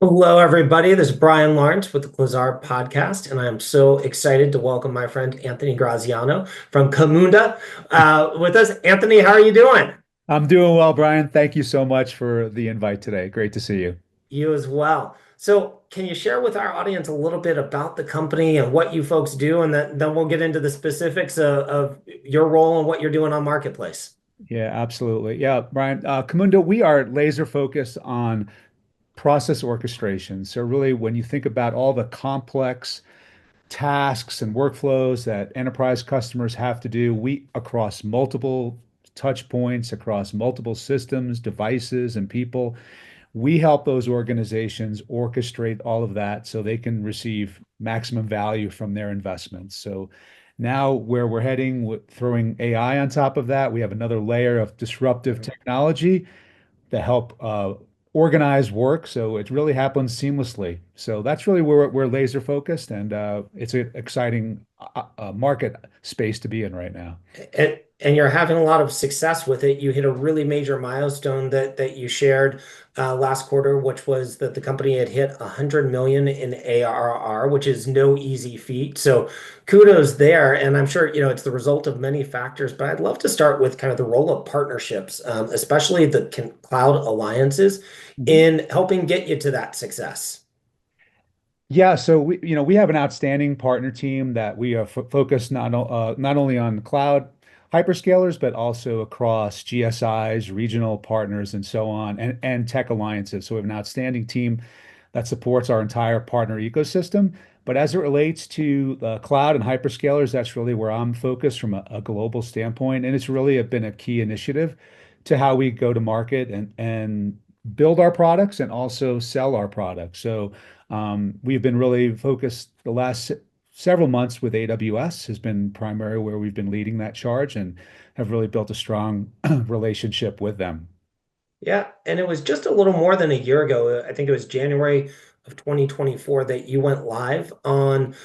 Hello, everybody. This is Brian Lawrence with the Clazar podcast, and I am so excited to welcome my friend Anthony Graziano from Camunda with us. Anthony, how are you doing? I'm doing well, Brian. Thank you so much for the invite today. Great to see you. You as well. So, can you share with our audience a little bit about the company and what you folks do, and then we'll get into the specifics of your role and what you're doing on Marketplace. Yeah, absolutely. Yeah, Brian, Camunda, we are laser focused on process orchestration. So really, when you think about all the complex tasks and workflows that enterprise customers have to do, we across multiple touch points, across multiple systems, devices, and people, we help those organizations orchestrate all of that so they can receive maximum value from their investments. So now where we're heading with throwing AI on top of that, we have another layer of disruptive technology to help organize work so it really happens seamlessly. So that's really where we're laser focused, and it's an exciting market space to be in right now. And you're having a lot of success with it. You hit a really major milestone that you shared last quarter, which was that the company had hit 100 million in ARR, which is no easy feat. So kudos there. And I'm sure, it's the result of many factors, but I'd love to start with kind of the role of partnerships, especially the cloud alliances Mhm. in helping get you to that success. Yeah, so we have an outstanding partner team that we are fo focused not only on cloud hyperscalers, but also across GSIs, regional partners, and so on, and tech alliances. So we have an outstanding team that supports our entire partner ecosystem. But as it relates to the cloud and hyperscalers, that's really where I'm focused from a global standpoint, and it's really been a key initiative to how we go to market and build our products and also sell our products. So we've been really focused the last several months with AWS has been primary where we've been leading that charge and have really built a strong relationship with them. Yeah, and it was just a little more than a year ago. I think it was January of 2024 that you went live on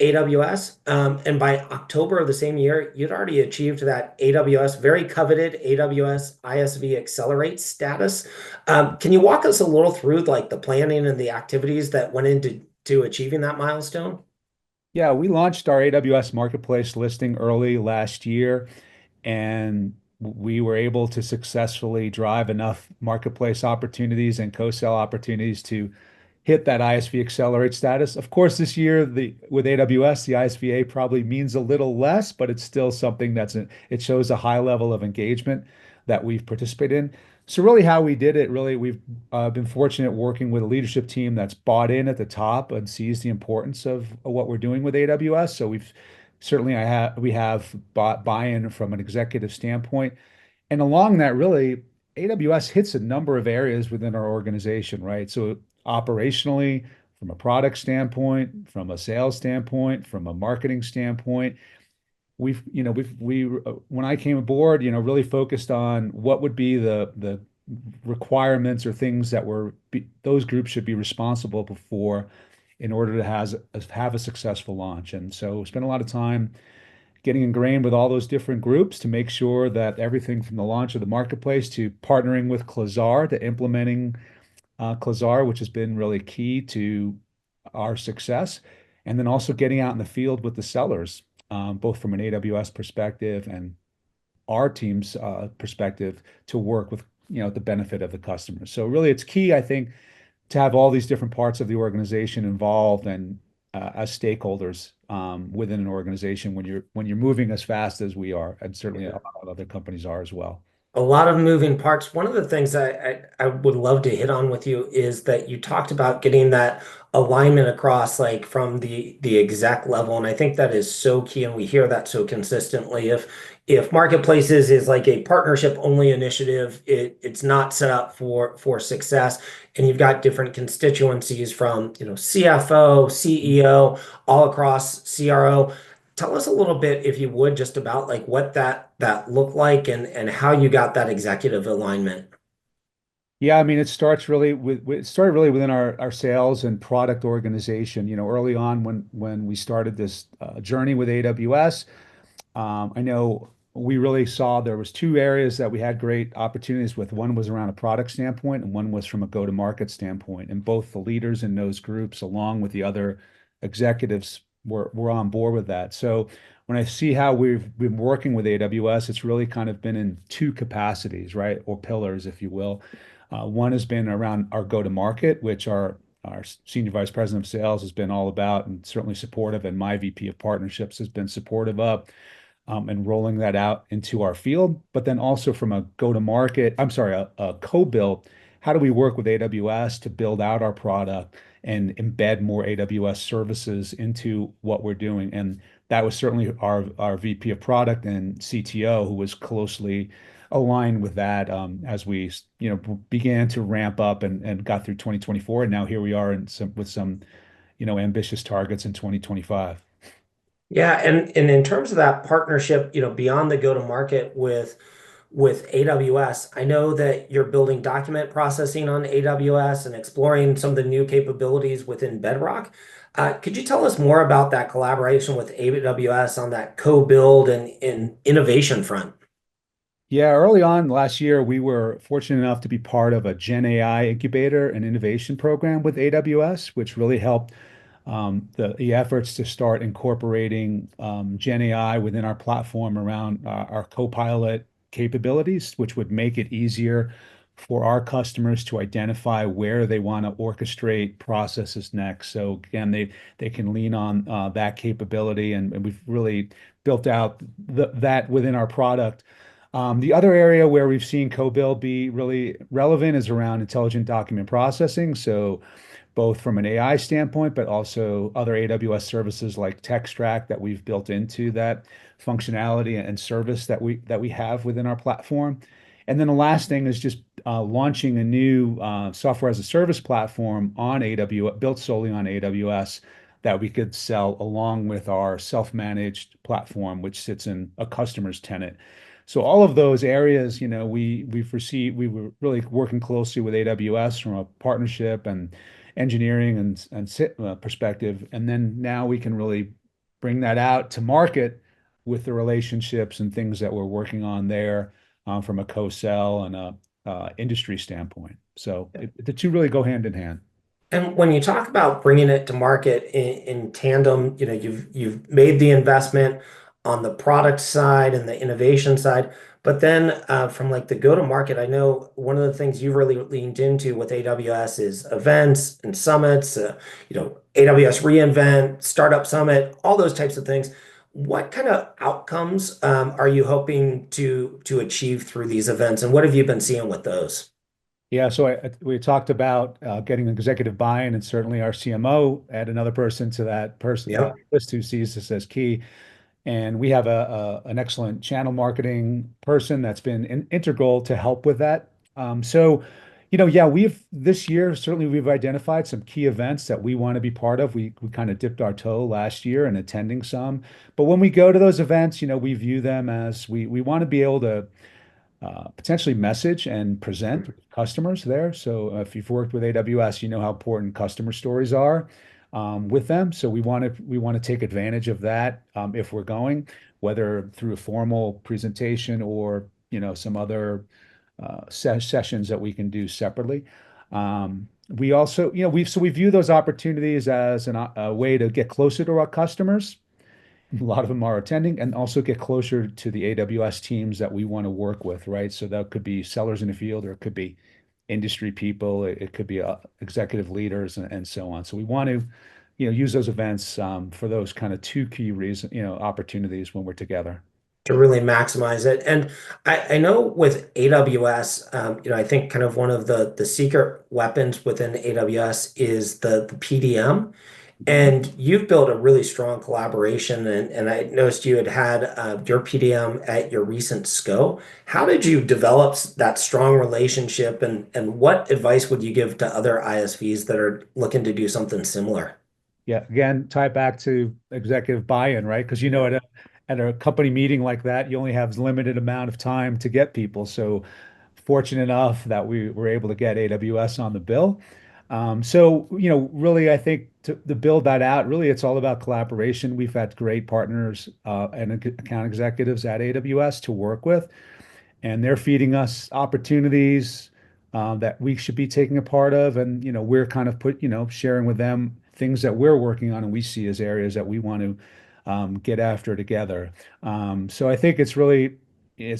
AWS. And by October of the same year, you'd already achieved that AWS, very coveted AWS ISV Accelerate status. Can you walk us a little through like the planning and the activities that went into achieving that milestone? Yeah, we launched our AWS Marketplace listing early last year, and we were able to successfully drive enough marketplace opportunities and co-sell opportunities to hit that ISV Accelerate status. Of course, this year with AWS, the ISVA probably means a little less, but it's still something it shows a high level of engagement that we've participated in. So really how we did it, really, we've been fortunate working with a leadership team that's bought in at the top and sees the importance of what we're doing with AWS. So we have bought buy-in from an executive standpoint. And along that, really, AWS hits a number of areas within our organization, right? So operationally, from a product standpoint, from a sales standpoint, from a marketing standpoint, when I came aboard, really focused on what would be the requirements or things that those groups should be responsible for in order to have a successful launch. And so spent a lot of time getting ingrained with all those different groups to make sure that everything from the launch of the marketplace to partnering with Clazar to implementing Clazar, which has been really key to our success, and then also getting out in the field with the sellers, both from an AWS perspective and our team's perspective to work with, the benefit of the customers. So really, it's key, I think, to have all these different parts of the organization involved and as stakeholders within an organization when you're moving as fast as we are, and certainly a lot of other companies are as well. A lot of moving parts. One of the things I would love to hit on with you is that you talked about getting that alignment across like from the exec level. And I think that is so key. And we hear that so consistently. If marketplaces is like a partnership only initiative, it's not set up for success. And you've got different constituencies from, CFO, CEO, all across CRO. Tell us a little bit, if you would, just about like what that looked like and how you got that executive alignment. Yeah, I mean, it started really within our sales and product organization. Early on when we started this journey with AWS, I know we really saw there was two areas that we had great opportunities with. One was around a product standpoint, and one was from a go-to-market standpoint. And both the leaders in those groups, along with the other executives, were on board with that. So when I see how we've been working with AWS, it's really kind of been in two capacities, right? Or pillars, if you will. One has been around our go-to-market, which our senior vice president of sales has been all about and certainly supportive, and my VP of partnerships has been supportive of and rolling that out into our field. But then also from a go-to-market, I'm sorry, a co-build, how do we work with AWS to build out our product and embed more AWS services into what we're doing? And that was certainly our VP of product and CTO who was closely aligned with that as we began to ramp up and got through 2024. And now here we are with some ambitious targets in 2025. Yeah, and in terms of that partnership, beyond the go-to-market with AWS, I know that you're building document processing on AWS and exploring some of the new capabilities within Bedrock. Could you tell us more about that collaboration with AWS on that co-build and innovation front? Yeah, early on last year, we were fortunate enough to be part of a Gen AI incubator and innovation program with AWS, which really helped the efforts to start incorporating Gen AI within our platform around our Copilot capabilities, which would make it easier for our customers to identify where they want to orchestrate processes next. So again, they can lean on that capability, and we've really built out that within our product. The other area where we've seen co-build be really relevant is around intelligent document processing. So both from an AI standpoint, but also other AWS services like TextRack that we've built into that functionality and service that we have within our platform. And then the last thing is just launching a new software as a service platform on AWS, built solely on AWS, that we could sell along with our self-managed platform, which sits in a customer's tenant. So all of those areas, we were really working closely with AWS from a partnership and engineering and perspective, and then now we can really bring that out to market with the relationships and things that we're working on there from a co-sell and a industry standpoint. So the two really go hand in hand. And when you talk about bringing it to market in tandem, you've made the investment on the product side and the innovation side, but then from like the go-to-market, I know one of the things you've really leaned into with AWS is events and summits, AWS reInvent, Startup Summit, all those types of things. What kind of outcomes are you hoping to achieve through these events, and what have you been seeing with those? Yeah, so we talked about getting executive buy-in, and certainly our CMO add another person to that person Yep. list who sees this as key. And we have an excellent channel marketing person that's been integral to help with that. Yeah, we've this year certainly we've identified some key events that we want to be part of. We kind of dipped our toe last year in attending some, but when we go to those events, we view them as we want to be able to potentially message and present with customers there. So if you've worked with AWS, you know how important customer stories are with them. So we want to take advantage of that if we're going, whether through a formal presentation or some other sessions that we can do separately. We also, we view those opportunities as a way to get closer to our customers. A lot of them are attending, and also get closer to the AWS teams that we want to work with, right? So that could be sellers in the field, or it could be industry people, it could be executive leaders, and so on. So we want to, use those events for those kind of two key reason, opportunities when we're together. To really maximize it. And I know with AWS, I think kind of one of the secret weapons within AWS is the PDM. And you've built a really strong collaboration, and I noticed you had your PDM at your recent SCO. How did you develop that strong relationship, and what advice would you give to other ISVs that are looking to do something similar? Yeah, again, tie back to executive buy-in, right? Because Yeah. at a company meeting like that, you only have limited amount of time to get people. So fortunate enough that we were able to get AWS on the bill. So, really, I think to build that out, really, it's all about collaboration. We've had great partners and account executives at AWS to work with, and they're feeding us opportunities that we should be taking a part of. And, we're kind of sharing with them things that we're working on and we see as areas that we want to get after together. So I think it's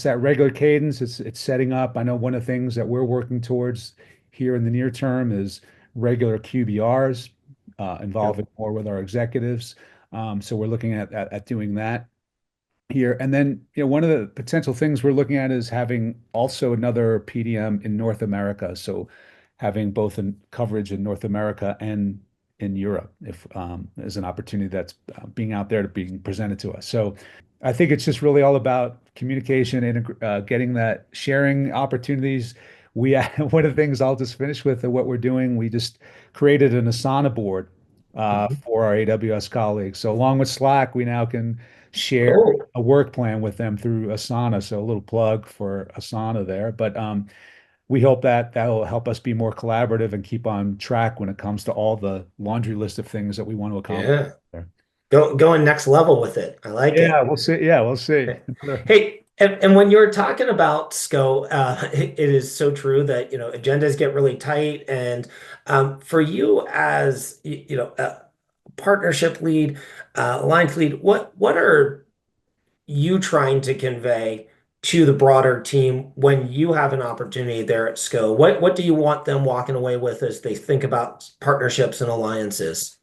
that regular cadence. It's setting up. I know one of the things that we're working towards here in the near term is regular QBRs Yep. involving more with our executives. So we're looking at doing that here. And then, one of the potential things we're looking at is having also another PDM in North America. So having both in coverage in North America and in Europe, if there's an opportunity that's being out there to being presented to us. So I think it's just really all about communication and getting that sharing opportunities. We one of the things I'll just finish with what we're doing. We just created an Asana board Mhm. for our AWS colleagues. So along with Slack, we now can share Cool. a work plan with them through Asana. So a little plug for Asana there. But we hope that will help us be more collaborative and keep on track when it comes to all the laundry list of things that we want to accomplish Yeah. there. Going next level with it. I like Yeah, it. we'll see. Yeah, we'll see. Hey, and when you're talking about SCO, it is so true that, agendas get really tight. And for you as, a partnership lead, alliance lead, what are you trying to convey to the broader team when you have an opportunity there at SCO? What do you want them walking away with as they think about partnerships and alliances?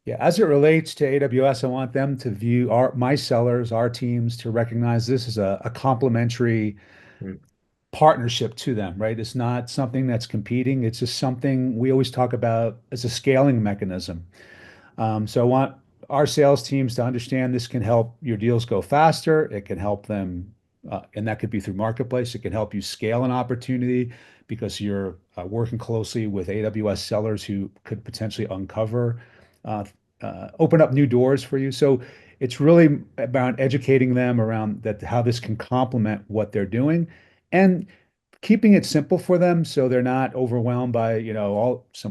Yeah, as it relates to AWS, I want them to view my sellers, our teams, to recognize this as a complementary Mm. partnership to them, right? It's not something that's competing. It's just something we always talk about as a scaling mechanism. So I want our sales teams to understand this can help your deals go faster. It can help them, and that could be through marketplace. It can help you scale an opportunity because you're working closely with AWS sellers who could potentially uh, open up new doors for you. So it's really about educating them around that, how this can complement what they're doing, and keeping it simple for them so they're not overwhelmed by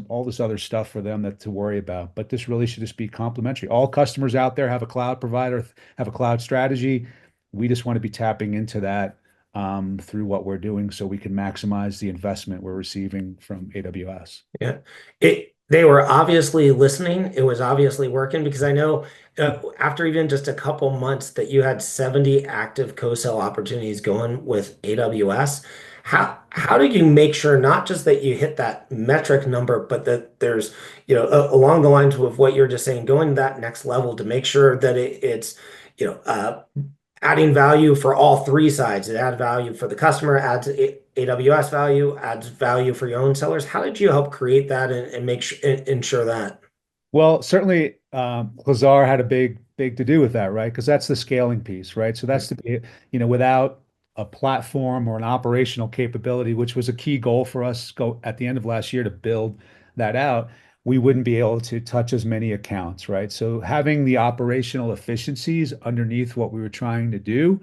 all this other stuff for them that to worry about. But this really should just be complementary. All customers out there have a cloud provider, have a cloud strategy. We just want to be tapping into that through what we're doing so we can maximize the investment we're receiving from AWS. Yeah. They were obviously listening. It was obviously working because I know after even just a couple months that you had 70 active co-sell opportunities going with AWS. How do you make sure not just that you hit that metric number, but that there's, along the lines of what you're just saying, going that next level to make sure that it's, you know, uh, adding value for all three sides. It adds value for the customer, adds AWS value, adds value for your own sellers. How did you help create that and make sure ensure that? Well, certainly, Clazar had a big to do with that, right? Because that's the scaling piece, right? So that's without a platform or an operational capability, which was a key goal for us go at the end of last year to build that out, we wouldn't be able to touch as many accounts, right? So having the operational efficiencies underneath what we were trying to do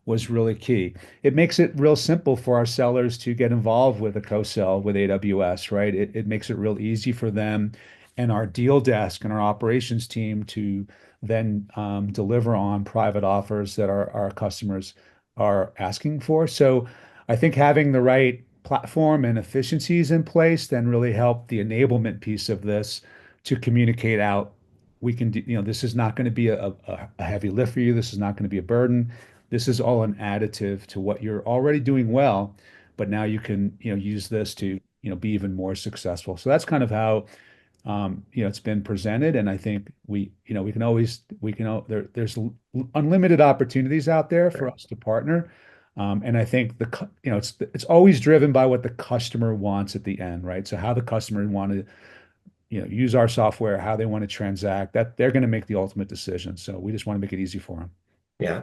was really key. It makes it real simple for our sellers to get involved with a co-sell with AWS, right? It makes it real easy for them and our deal desk and our operations team to then deliver on private offers that our customers are asking for. So I think having the right platform and efficiencies in place then really help the enablement piece of this to communicate out. We can do, this is not going to be a heavy lift for you. This is not going to be a burden. This is all an additive to what you're already doing well, but now you can, use this to, be even more successful. So that's kind of how, it's been presented. And I think we can always, there's unlimited opportunities out there for us to partner. And I think it's always driven by what the customer wants at the end, right? So how the customer want to, use our software, how they want to transact, that they're going to make the ultimate decision. So we just want to make it easy for Yeah.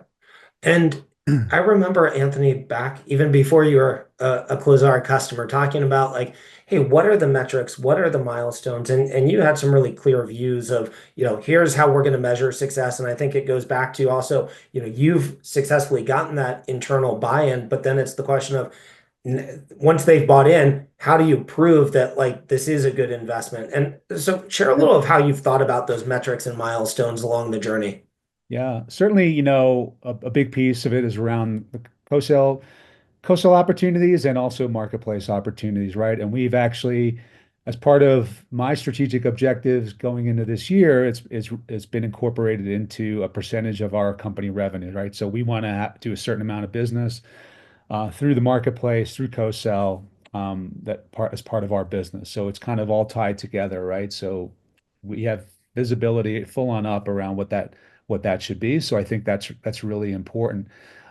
And them. I remember Anthony back even before you were a Closar customer talking about like, hey, what are the metrics? What are the milestones? And you had some really clear views of, here's how we're going to measure success. And I think it goes back to also, you've successfully gotten that internal buy-in, but then it's the question of once they've bought in, how do you prove that like this is a good investment? And so share a little of how you've thought about those metrics and milestones along the journey. Yeah, certainly, a big piece of it is around the co-sell opportunities and also marketplace opportunities, right? And we've actually, as part of my strategic objectives going into this year, it's been incorporated into a percentage of our company revenue, right? So we want to do a certain amount of business through the marketplace, through co-sell, that part as part of our business. So it's kind of all tied together, right? So we have visibility full on up around what that should be. So I think that's really important.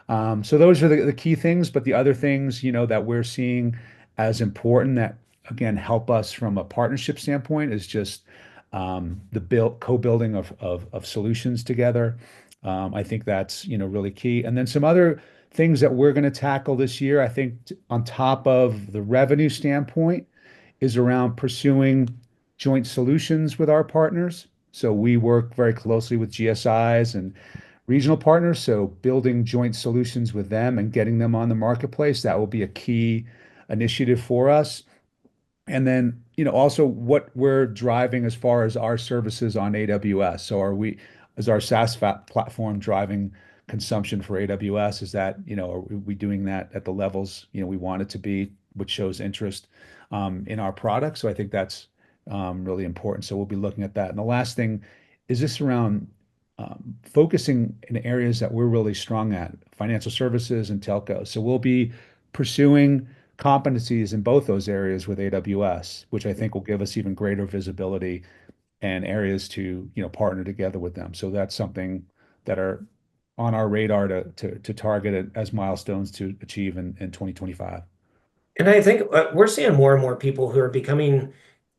So those are the key things, but the other things, that we're seeing as important that again help us from a partnership standpoint is just the co-building of solutions together. I think that's really key. And then some other things that we're going to tackle this year, I think on top of the revenue standpoint, is around pursuing joint solutions with our partners. So we work very closely with GSIs and regional partners. So building joint solutions with them and getting them on the marketplace, that will be a key initiative for us. And then, also what we're driving as far as our services on AWS. So is our SaaS platform driving consumption for AWS? Is that, are we doing that at the levels, we want it to be, which shows interest in our product? So I think that's really important. So we'll be looking at that. And the last thing is this around focusing in areas that we're really strong at, financial services and telco. So we'll be pursuing competencies in both those areas with AWS, which I think will give us even greater visibility and areas to, partner together with them. So that's something that are on our radar to target it as milestones to achieve in 2025. And I think we're seeing more and more people who are becoming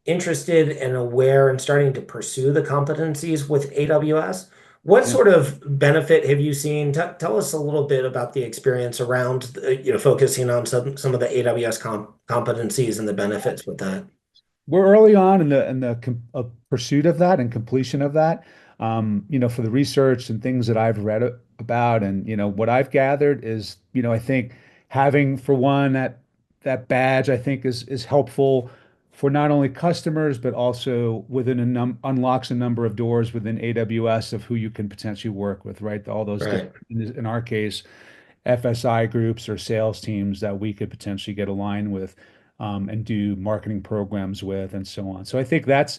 interested and aware and starting to pursue the competencies with AWS. What Yeah. sort of benefit have you seen? Tell us a little bit about the experience around, focusing on some of the AWS competencies and the benefits with that. We're early on in the pursuit of that and completion of that. For the research and things that I've read about, and what I've gathered is, I think having for one that badge, I think is helpful for not only customers but also within unlocks a number of doors within AWS of who you can potentially work with, right? All those Right. different, in our case, FSI groups or sales teams that we could potentially get aligned with and do marketing programs with and so on. So I think that's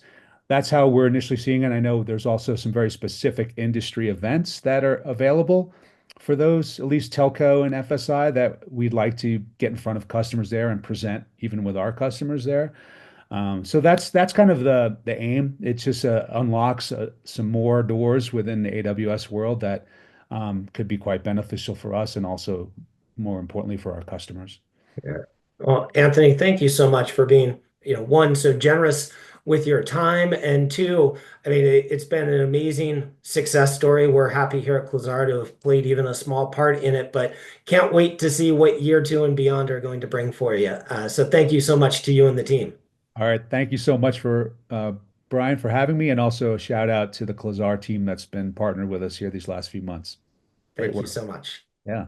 how we're initially seeing it. I know there's also some very specific industry events that are available for those, at least telco and FSI, that we'd like to get in front of customers there and present even with our customers there. So that's kind of the aim. It just unlocks some more doors within the AWS world that could be quite beneficial for us and also more importantly for our customers. Yeah. Well, Anthony, thank you so much for being, one, so generous with your time, and two, I mean, it's been an amazing success story. We're happy here at Clazar to have played even a small part in it, but can't wait to see what year two and beyond are going to bring for you. So thank you so much to you and the team. All right. Thank you so much for Brian for having me, and also a shout out to the Clazar team that's been partnered with us here these last few months. Great Thank you work. so much. Yeah.